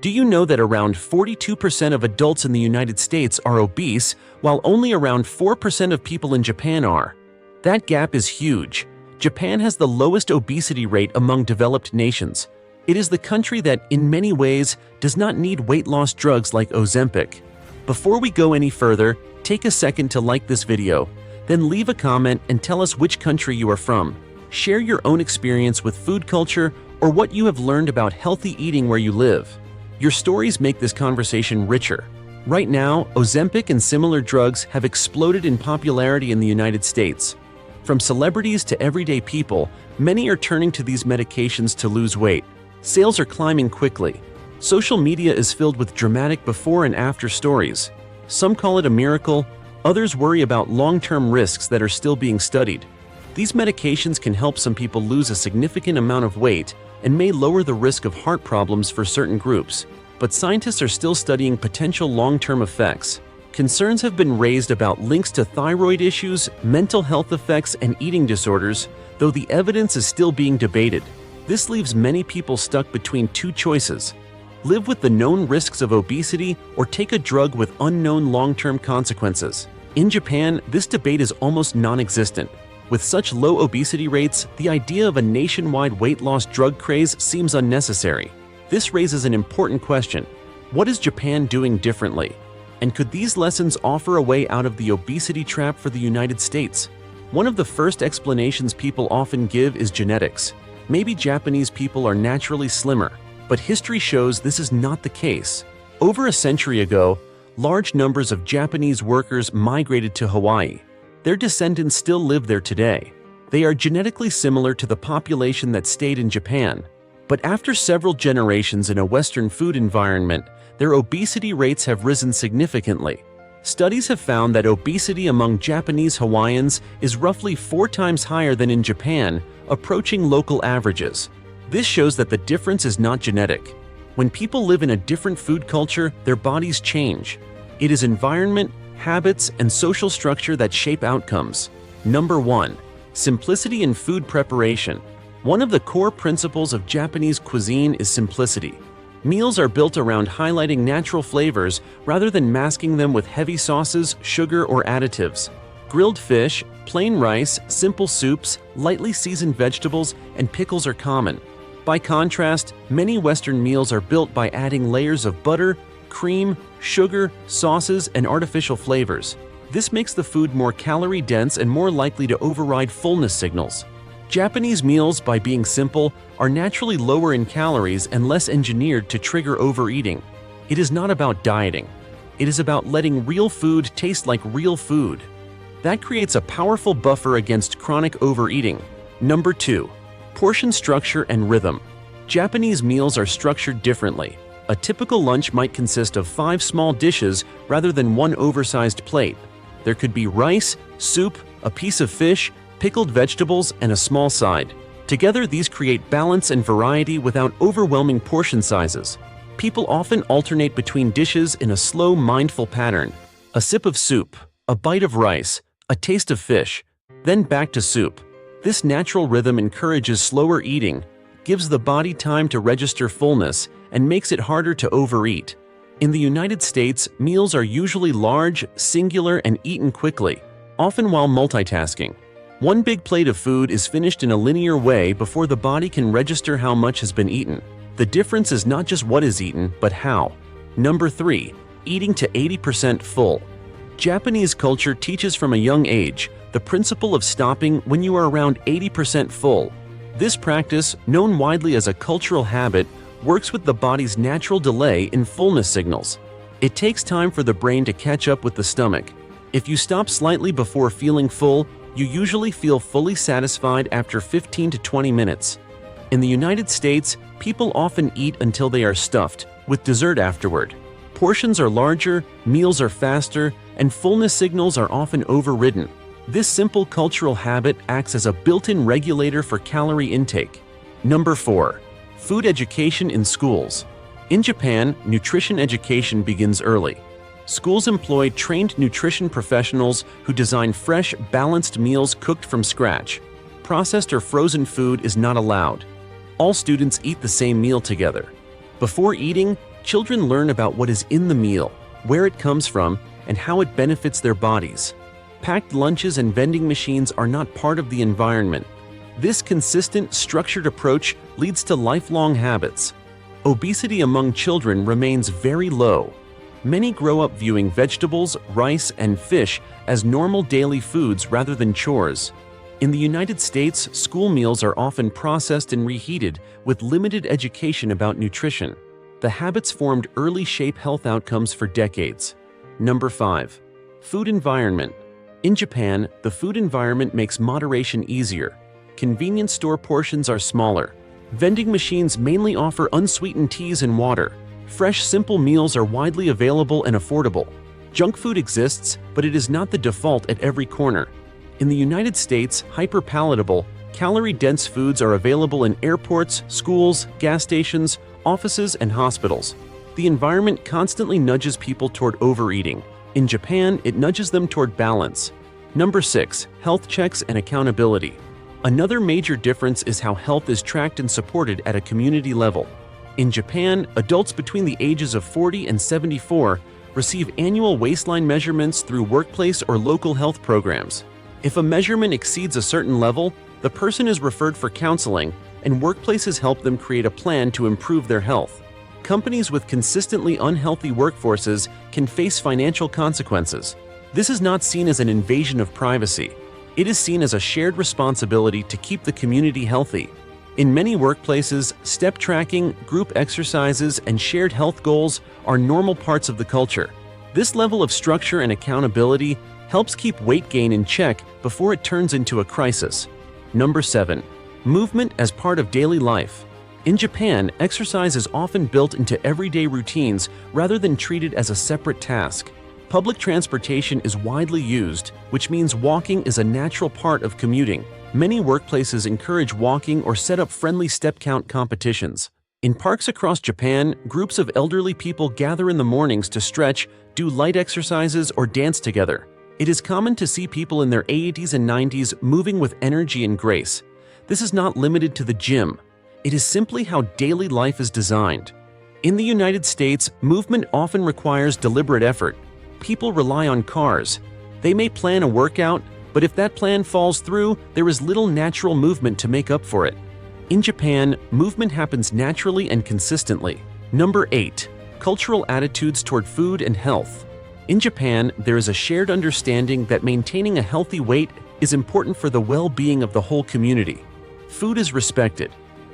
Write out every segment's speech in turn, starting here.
Do you know that around 42% of adults in the United States are obese, while only around 4% of people in Japan are? That gap is huge. Japan has the lowest obesity rate among developed nations. It is the country that, in many ways, does not need weight loss drugs like Ozempic. Before we go any further, take a second to like this video, then leave a comment and tell us which country you are from. Share your own experience with food culture or what you have learned about healthy eating where you live. Your stories make this conversation richer. Right now, Ozempic and similar drugs have exploded in popularity in the United States. From celebrities to everyday people, many are turning to these medications to lose weight. Sales are climbing quickly. Social media is filled with dramatic before and after stories. Some call it a miracle, others worry about long-term risks that are still being studied. These medications can help some people lose a significant amount of weight and may lower the risk of heart problems for certain groups, but scientists are still studying potential long-term effects. Concerns have been raised about links to thyroid issues, mental health effects, and eating disorders, though the evidence is still being debated. This leaves many people stuck between two choices: live with the known risks of obesity or take a drug with unknown long-term consequences. In Japan, this debate is almost non-existent. With such low obesity rates, the idea of a nationwide weight loss drug craze seems unnecessary. This raises an important question: what is Japan doing differently? And could these lessons offer a way out of the obesity trap for the United States? One of the first explanations people often give is genetics. Maybe Japanese people are naturally slimmer, but history shows this is not the case. Over a century ago, large numbers of Japanese workers migrated to Hawaii. Their descendants still live there today. They are genetically similar to the population that stayed in Japan. But after several generations in a Western food environment, their obesity rates have risen significantly. Studies have found that obesity among Japanese Hawaiians is roughly 4 times higher than in Japan, approaching local averages. This shows that the difference is not genetic. When people live in a different food culture, their bodies change. It is environment, habits, and social structure that shape outcomes. Number 1. Simplicity in food preparation. One of the core principles of Japanese cuisine is simplicity. Meals are built around highlighting natural flavors rather than masking them with heavy sauces, sugar, or additives. Grilled fish, plain rice, simple soups, lightly seasoned vegetables, and pickles are common. By contrast, many Western meals are built by adding layers of butter, cream, sugar, sauces, and artificial flavors. This makes the food more calorie-dense and more likely to override fullness signals. Japanese meals, by being simple, are naturally lower in calories and less engineered to trigger overeating. It is not about dieting. It is about letting real food taste like real food. That creates a powerful buffer against chronic overeating. Number 2. Portion structure and rhythm. Japanese meals are structured differently. A typical lunch might consist of 5 small dishes rather than one oversized plate. There could be rice, soup, a piece of fish, pickled vegetables, and a small side. Together, these create balance and variety without overwhelming portion sizes. People often alternate between dishes in a slow, mindful pattern. A sip of soup, a bite of rice, a taste of fish, then back to soup. This natural rhythm encourages slower eating, gives the body time to register fullness, and makes it harder to overeat. In the United States, meals are usually large, singular, and eaten quickly, often while multitasking. One big plate of food is finished in a linear way before the body can register how much has been eaten. The difference is not just what is eaten, but how. Number 3. Eating to 80% full. Japanese culture teaches from a young age the principle of stopping when you are around 80% full. This practice, known widely as a cultural habit, works with the body's natural delay in fullness signals. It takes time for the brain to catch up with the stomach. If you stop slightly before feeling full, you usually feel fully satisfied after 15 to 20 minutes. In the United States, people often eat until they are stuffed, with dessert afterward. Portions are larger, meals are faster, and fullness signals are often overridden. This simple cultural habit acts as a built-in regulator for calorie intake. Number 4. Food education in schools. In Japan, nutrition education begins early. Schools employ trained nutrition professionals who design fresh, balanced meals cooked from scratch. Processed or frozen food is not allowed. All students eat the same meal together. Before eating, Children learn about what is in the meal, where it comes from, and how it benefits their bodies. Packed lunches and vending machines are not part of the environment. This consistent, structured approach leads to lifelong habits. Obesity among children remains very low. Many grow up viewing vegetables, rice, and fish as normal daily foods rather than chores. In the United States, school meals are often processed and reheated with limited education about nutrition. The habits formed early shape health outcomes for decades. Number 5. Food environment. In Japan, the food environment makes moderation easier. Convenience store portions are smaller. Vending machines mainly offer unsweetened teas and water. Fresh, simple meals are widely available and affordable. Junk food exists, but it is not the default at every corner. In the United States, hyper-palatable, calorie-dense foods are available in airports, schools, gas stations, offices, and hospitals. The environment constantly nudges people toward overeating. In Japan, it nudges them toward balance. Number 6. Health checks and accountability. Another major difference is how health is tracked and supported at a community level. In Japan, adults between the ages of 40 and 74 receive annual waistline measurements through workplace or local health programs. If a measurement exceeds a certain level, the person is referred for counseling, and workplaces help them create a plan to improve their health. Companies with consistently unhealthy workforces can face financial consequences. This is not seen as an invasion of privacy. It is seen as a shared responsibility to keep the community healthy. In many workplaces, step tracking, group exercises, and shared health goals are normal parts of the culture. This level of structure and accountability helps keep weight gain in check before it turns into a crisis. Number 7. Movement as part of daily life. In Japan, exercise is often built into everyday routines rather than treated as a separate task. Public transportation is widely used, which means walking is a natural part of commuting. Many workplaces encourage walking or set up friendly step count competitions. In parks across Japan, groups of elderly people gather in the mornings to stretch, do light exercises, or dance together. It is common to see people in their 80s and 90s moving with energy and grace. This is not limited to the gym. It is simply how daily life is designed. In the United States, movement often requires deliberate effort. People rely on cars. They may plan a workout, but if that plan falls through, there is little natural movement to make up for it. In Japan, movement happens naturally and consistently. Number 8. Cultural attitudes toward food and health. In Japan, there is a shared understanding that maintaining a healthy weight is important for the well-being of the whole community. Food is respected.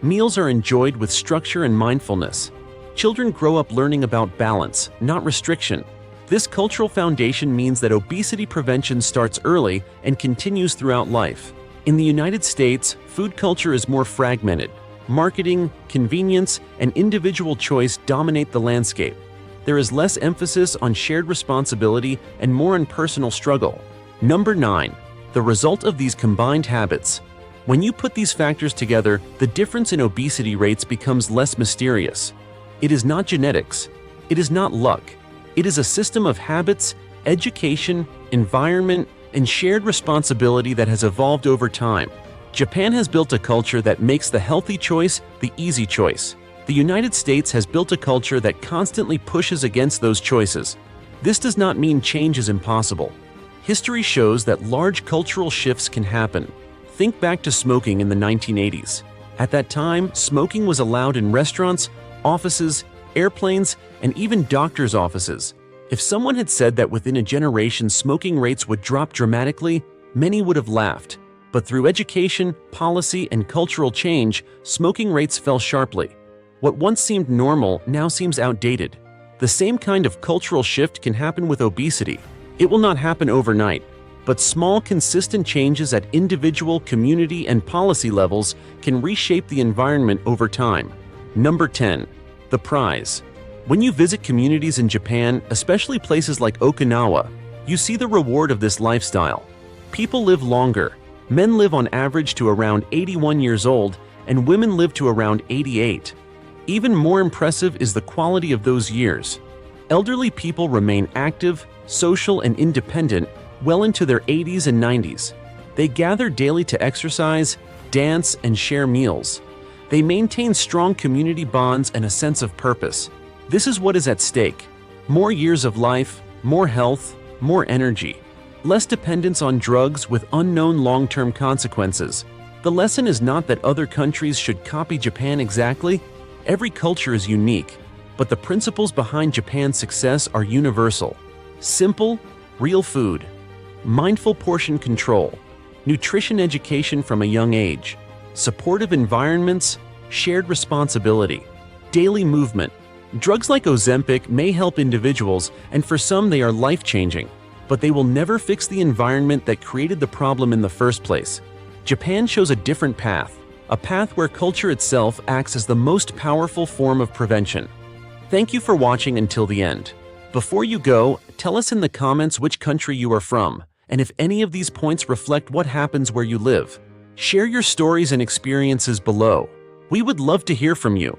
Meals are enjoyed with structure and mindfulness. Children grow up learning about balance, not restriction. This cultural foundation means that obesity prevention starts early and continues throughout life. In the United States, food culture is more fragmented. Marketing, convenience, and individual choice dominate the landscape. There is less emphasis on shared responsibility and more on personal struggle. Number 9. The result of these combined habits. When you put these factors together, the difference in obesity rates becomes less mysterious. It is not genetics. It is not luck. It is a system of habits, education, environment, and shared responsibility that has evolved over time. Japan has built a culture that makes the healthy choice the easy choice. The United States has built a culture that constantly pushes against those choices. This does not mean change is impossible. History shows that large cultural shifts can happen. Think back to smoking in the 1980s. At that time, smoking was allowed in restaurants, offices, airplanes, and even doctors' offices. If someone had said that within a generation smoking rates would drop dramatically, many would have laughed. But through education, policy, and cultural change, smoking rates fell sharply. What once seemed normal now seems outdated. The same kind of cultural shift can happen with obesity. It will not happen overnight, but small, consistent changes at individual, community, and policy levels can reshape the environment over time. Number 10. The prize. When you visit communities in Japan, especially places like Okinawa, you see the reward of this lifestyle. People live longer. Men live on average to around 81 years old, and women live to around 88. Even more impressive is the quality of those years. Elderly people remain active, social, and independent well into their 80s and 90s. They gather daily to exercise, dance, and share meals. They maintain strong community bonds and a sense of purpose. This is what is at stake. More years of life, more health, more energy, less dependence on drugs with unknown long-term consequences. The lesson is not that other countries should copy Japan exactly. Every culture is unique, but the principles behind Japan's success are universal. Simple, real food, mindful portion control, nutrition education from a young age, supportive environments, shared responsibility, daily movement. Drugs like Ozempic may help individuals, and for some they are life-changing, but they will never fix the environment that created the problem in the first place. Japan shows a different path, a path where culture itself acts as the most powerful form of prevention. Thank you for watching until the end. Before you go, tell us in the comments which country you are from, and if any of these points reflect what happens where you live. Share your stories and experiences below. We would love to hear from you.